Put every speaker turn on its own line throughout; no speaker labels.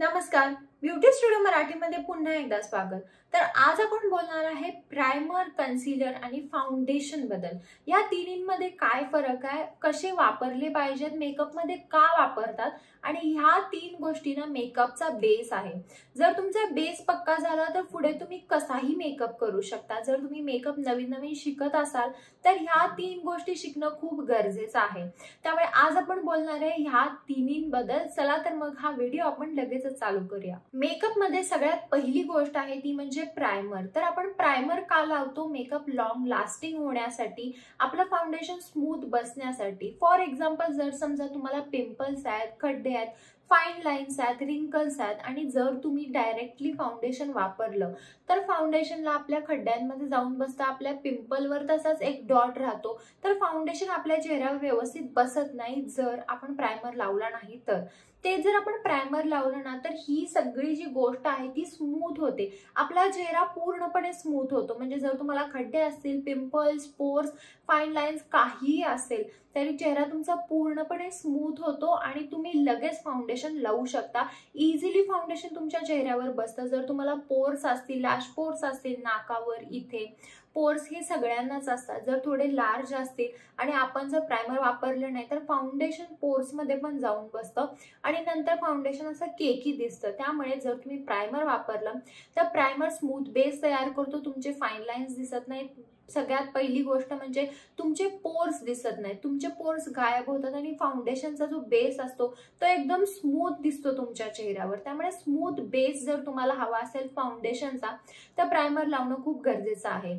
नमस्कार, beauty studio मराठीमध्ये पुन्हा एकदा स्वागत। तर आज आपण बोलणार आहे प्रायमर, कन्सीलर आणि फाउंडेशन बद्दल। या तिन्हींमध्ये काय फरक आहे, कसे वापरले पाहिजेत, मेकअप मध्ये का वापरतात आणि ह्या तीन गोष्टींना मेकअपचा बेस आहे। जर तुमचा बेस पक्का झाला तर पुढे तुम्ही कसाही मेकअप करू शकता। जर तुम्ही मेकअप नवीन शिकत असाल तर ह्या तीन गोष्टी शिकणं खूप गरजेचं आहे। त्यामुळे आज आपण बोलणार आहे ह्या तिन्हींबद्दल। चला तर मग हा व्हिडिओ आपण लगेचच चालू करूया। मेकअप मध्ये सगळ्यात पहिली गोष्ट आहे ती म्हणजे प्रायमर। तर आपण प्रायमर का लावतो? मेकअप लॉंग लास्टिंग होण्यासाठी, आपलं फाउंडेशन स्मूथ बसण्यासाठी। फॉर एक्झाम्पल, जर समजा तुम्हाला पिंपल्स आहेत, खड्डे आहेत, फाईन लाईन्स आहेत, रिंकल्स आहेत आणि जर तुम्ही डायरेक्टली फाउंडेशन वापरलं तर फाउंडेशनला आपल्या खड्ड्यांमध्ये जाऊन बसतं, आपल्या पिंपलवर तसाच एक डॉट राहतो। तर फाउंडेशन आपल्या चेहऱ्यावर व्यवस्थित बसत नाही जर आपण प्रायमर लावला नाही तर। ते जर आपण प्रायमर लावलं ना तर ही सगळी जी गोष्ट आहे ती स्मूथ होते, आपला चेहरा पूर्णपणे स्मूथ होतो। म्हणजे जर तुम्हाला खड्डे असतील, पिंपल्स, पोर्स, फाईन लाईन्स काहीही असेल तरी चेहरा तुमचा पूर्णपणे स्मूथ होतो आणि तुम्ही लगेच फाउंडेशन लावू शकता। इझिली फाउंडेशन तुमच्या चेहऱ्यावर बसतं। जर तुम्हाला पोर्स असतील, लॅश पोर्स असतील, नाकावर इथे पोर्स हे सगळ्यांनाच असतात, जर थोडे लार्ज असतील आणि आपण जर प्रायमर वापरलं नाही तर फाउंडेशन पोर्स मध्ये पण जाऊन बसतं आणि नंतर फाउंडेशन असं केकी दिसतं। त्यामुळे जर तुम्ही प्रायमर वापरलं तर प्रायमर स्मूथ बेस तयार करतो, तुमचे फाईन लाईन्स दिसत नाहीत। सगळ्यात पहिली गोष्ट म्हणजे तुमचे पोर्स दिसत नाहीत, तुमचे पोर्स गायब होतात आणि फाउंडेशनचा जो बेस असतो तो एकदम स्मूथ दिसतो तुमच्या चेहऱ्यावर। त्यामुळे स्मूथ बेस जर तुम्हाला हवा असेल फाउंडेशनचा तर प्रायमर लावणं खूप गरजेचं आहे।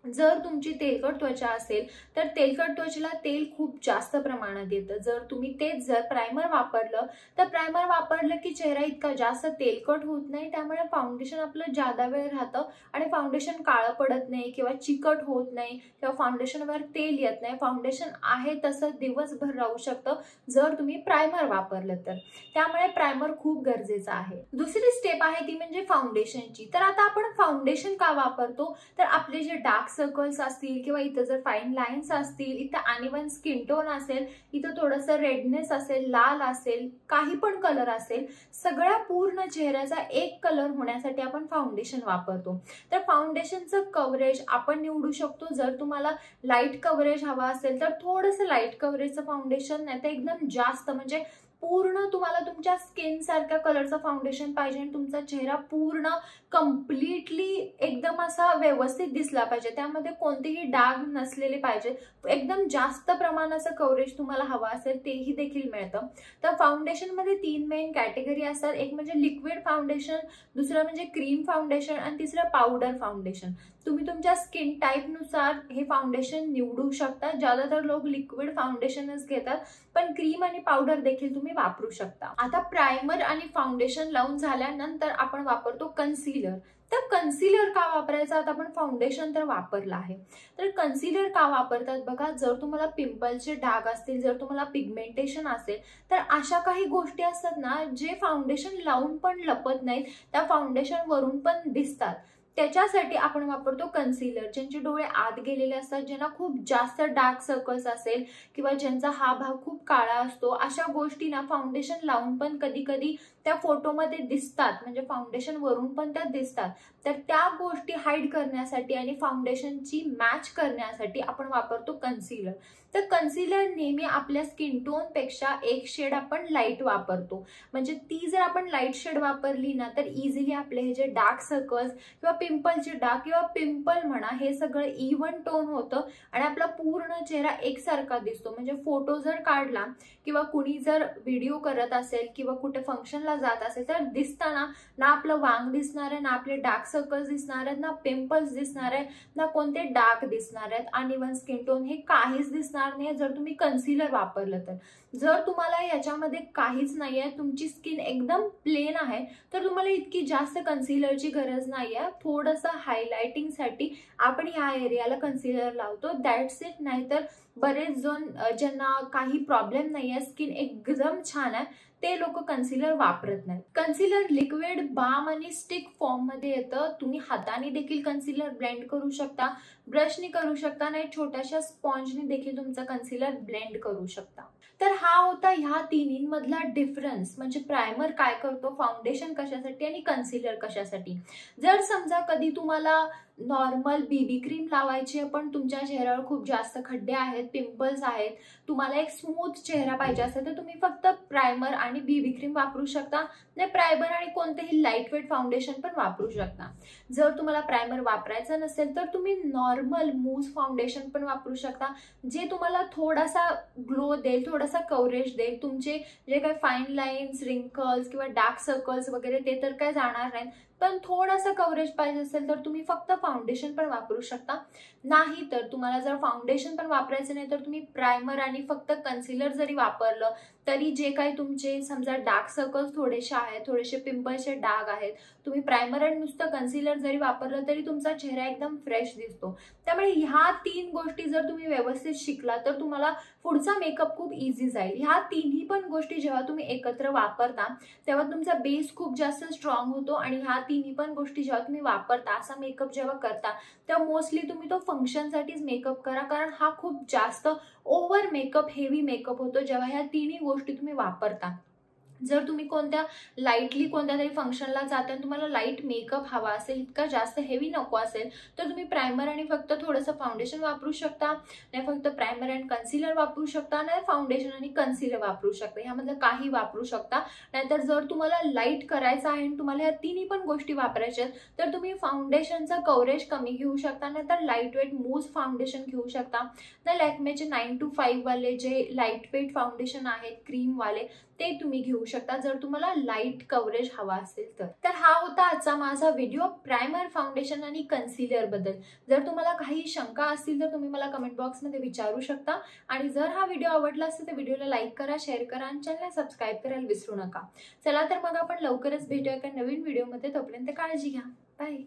जर तुमची तेलकट त्वचा असेल तर तेलकट त्वचेला तेल खूप जास्त प्रमाणात येतं। जर तुम्ही तेच जर प्रायमर वापरलं तर प्रायमर वापरलं की चेहरा इतका जास्त तेलकट होत नाही, त्यामुळे फाउंडेशन आपलं जादा वेळ राहतं आणि फाउंडेशन काळं पडत नाही किंवा चिकट होत नाही किंवा फाउंडेशनवर तेल येत नाही। फाउंडेशन आहे तसं दिवसभर राहू शकतं जर तुम्ही प्रायमर वापरलं तर। त्यामुळे प्रायमर खूप गरजेचं आहे। दुसरी स्टेप आहे ती म्हणजे फाउंडेशनची। तर आता आपण फाउंडेशन का वापरतो? तर आपले जे डार्क सर्कल्स असतील किंवा इथं जर फाईन लाईन्स असतील, इथं अनइवन स्किन टोन असेल, इथं थोडंसं रेडनेस असेल, लाल असेल, काही पण कलर असेल, सगळ्या पूर्ण चेहऱ्याचा एक कलर होण्यासाठी आपण फाउंडेशन वापरतो। तर फाउंडेशनचं कव्हरेज आपण निवडू शकतो। जर तुम्हाला लाईट कव्हरेज हवा असेल तर थोडंसं लाईट कव्हरेजचं फाउंडेशन, नाही तर एकदम जास्त म्हणजे पूर्ण तुम्हाला तुमच्या स्किन सारख्या कलरचं फाउंडेशन पाहिजे आणि तुमचा चेहरा पूर्ण कम्प्लिटली एकदम असा व्यवस्थित दिसला पाहिजे, त्यामध्ये कोणतेही डाग नसलेले पाहिजे। एकदम जास्त प्रमाणाचं कव्हरेज तुम्हाला हवा असेल तेही देखील मिळतं। तर फाउंडेशन मध्ये तीन मेन कॅटेगरी असतात, एक म्हणजे लिक्विड फाउंडेशन, दुसरं म्हणजे क्रीम फाउंडेशन आणि तिसरं पावडर फाउंडेशन। तुम्ही तुमच्या स्किन टाईप नुसार हे फाउंडेशन निवडू शकता। ज्यादातर लोक लिक्विड फाउंडेशनच घेतात, पण क्रीम आणि पावडर देखील तुम्ही वापरू शकता। आता प्रायमर आणि फाउंडेशन लावून झाल्यानंतर आपण वापरतो कन्सीलर। तर कन्सीलर का वापरायचं? आता आपण फाउंडेशन तर वापरलं आहे, तर कन्सीलर का वापरतात बघा। जर तुम्हाला पिंपलचे डाग असतील, जर तुम्हाला पिगमेंटेशन असेल तर अशा काही गोष्टी असतात ना जे फाउंडेशन लावून पण लपत नाहीत, त्या फाउंडेशन वरून पण दिसतात, त्याच्यासाठी आपण वापरतो कन्सीलर। ज्यांचे डोळे आत गेलेले असतात, ज्यांना खूप जास्त डार्क सर्कल्स असेल किंवा ज्यांचा हा भाग खूप काळा असतो, अशा गोष्टींना फाउंडेशन लावून पण कधी कधी त्या फोटोमध्ये दिसतात, म्हणजे फाउंडेशन वरून पण त्या दिसतात। तर त्या गोष्टी हाईड करण्यासाठी आणि फाउंडेशनची मॅच करण्यासाठी आपण वापरतो कन्सीलर। तर कन्सीलर नेहमी आपल्या स्किन टोन पेक्षा एक शेड आपण लाईट वापरतो, म्हणजे ती जर आपण लाईट शेड वापरली ना तर इझिली आपले हे जे डार्क सर्कल्स किंवा पिंपलचे डाग किंवा पिंपल म्हणा हे सगळं इव्हन टोन होतं आणि आपला पूर्ण चेहरा एकसारखा दिसतो। म्हणजे फोटो जर काढला किंवा कुणी जर व्हिडिओ करत असेल किंवा कुठे फंक्शनला जात असेल तर दिसताना ना आपलं वांग दिसणार आहे, ना आपले डार्क सर्कल्स दिसणार आहेत, ना पिंपल्स दिसणार आहे, ना कोणते डाग दिसणार आहेत, अनइव्हन स्किन टोन हे काहीच दिसणार नाही जर तुम्ही कन्सीलर वापरलं तर। जर तुम्हाला याच्यामध्ये काहीच नाहीये, तुमची स्किन एकदम प्लेन आहे, तर तुम्हाला इतकी जास्त कन्सीलरची गरज नाहीये। थोडंसं हायलाइटिंग साठी आपण ह्या एरियाला कन्सीलर लावतो, दॅट्स इट। नाहीतर बरेच जण ज्यांना काही प्रॉब्लेम नाही आहे, स्किन एकदम छान आहे, ते लोक कन्सिलर वापरत नाही. कन्सिलर लिक्विड, बाम आणि स्टिक फॉर्म मध्ये येतं. तुम्ही हाताने देखील कन्सिलर ब्लेंड करू शकता, ब्रशने करू शकता, नाही छोट्याशा स्पॉन्जने देखील तुमचा कन्सिलर ब्लेंड करू शकता. तर हा होता ह्या तिन्हींमधला डिफरन्स, म्हणजे प्रायमर काय करतो, फाउंडेशन कशासाठी आणि कन्सिलर कशासाठी. जर समजा कधी तुम्हाला नॉर्मल बीबी क्रीम लावायची आहे पण तुमच्या चेहऱ्यावर खूप जास्त खड्डे आहेत, पिंपल्स आहेत, तुम्हाला एक स्मूथ चेहरा पाहिजे असेल तर तुम्ही फक्त प्रायमर आणि बीबी क्रीम वापरू शकता. नाही प्रायमर आणि कोणतेही लाईट वेट फाउंडेशन पण वापरू शकता. जर तुम्हाला प्रायमर वापरायचं नसेल तर तुम्ही नॉर्मल मूस फाउंडेशन पण वापरू शकता, जे तुम्हाला थोडासा ग्लो देईल, थोडासा कव्हरेज देईल. तुमचे जे काही फाईन लाईन्स, रिंकल्स किंवा डार्क सर्कल्स वगैरे ते तर काय जाणार नाहीत, पण थोडासा कव्हरेज पाहिजे असेल तर तुम्ही फक्त फाउंडेशन पण वापरू शकता. नाही तर तुम्हाला जर फाउंडेशन पण वापरायचं नाही तर तुम्ही प्रायमर आणि फक्त कन्सिलर जरी वापरलं तरी जे काही तुमचे समजा डार्क सर्कल्स थोडेसे आहेत, थोडेसे पिंपल्सचे डाग आहेत, तुम्ही प्रायमर आणि नुसतं कन्सिलर जरी वापरलं तरी तुमचा चेहरा एकदम फ्रेश दिसतो. त्यामुळे ह्या 3 गोष्टी जर तुम्ही व्यवस्थित शिकला तर तुम्हाला पुढचा मेकअप खूप इझी जाईल. ह्या तिन्ही पण गोष्टी जेव्हा तुम्ही एकत्र वापरता तेव्हा तुमचा बेस खूप जास्त स्ट्रॉंग होतो आणि ह्या तिन्ही पण गोष्टी जेव्हा तुम्ही वापरता, असा मेकअप जेव्हा करता तेव्हा मोस्टली तुम्ही तो फंक्शनसाठीच मेकअप करा, कारण हा खूप जास्त ओव्हर मेकअप, हेवी मेकअप होतो जेव्हा ह्या तिन्ही गोष्टी तुम्ही वापरता. जर तुम्ही लाईटली कोणत्या तरी फंक्शनला जाता आणि तुम्हाला लाईट मेकअप हवा असेल, इतका जास्त हेवी नको असेल, तर तुम्ही प्रायमर आणि फक्त थोडंसं फाउंडेशन वापरू शकता, नाही फक्त प्रायमर आणि कन्सिलर वापरू शकता, नाही फाउंडेशन आणि कन्सिलर वापरू शकता, ह्यामधलं काही वापरू शकता. नाहीतर जर तुम्हाला लाईट करायचं आहे आणि तुम्हाला ह्या तिन्ही पण गोष्टी वापरायच्या तर तुम्ही फाउंडेशनचा कव्हरेज कमी घेऊ शकता, नाहीतर लाईट वेट मूस फाउंडेशन घेऊ शकता. तर लॅक्मेचे 9 to 5 वाले जे लाईट वेट फाउंडेशन आहेत, क्रीम वाले, ते तुम्ही घेऊ शकता जर तुम्हाला लाईट कव्हरेज हवा असेल तर. हा होता आजचा माझा व्हिडिओ प्रायमर, फाउंडेशन आणि कन्सिलर बद्दल. जर तुम्हाला काही शंका असतील तर तुम्ही मला कमेंट बॉक्समध्ये विचारू शकता. आणि जर हा व्हिडिओ आवडला असेल तर व्हिडिओला लाईक करा, शेअर करा आणि चॅनलला सबस्क्राईब करायला विसरू नका. चला तर मग आपण लवकरच भेटूया एका नवीन व्हिडिओमध्ये. तोपर्यंत काळजी घ्या. बाय.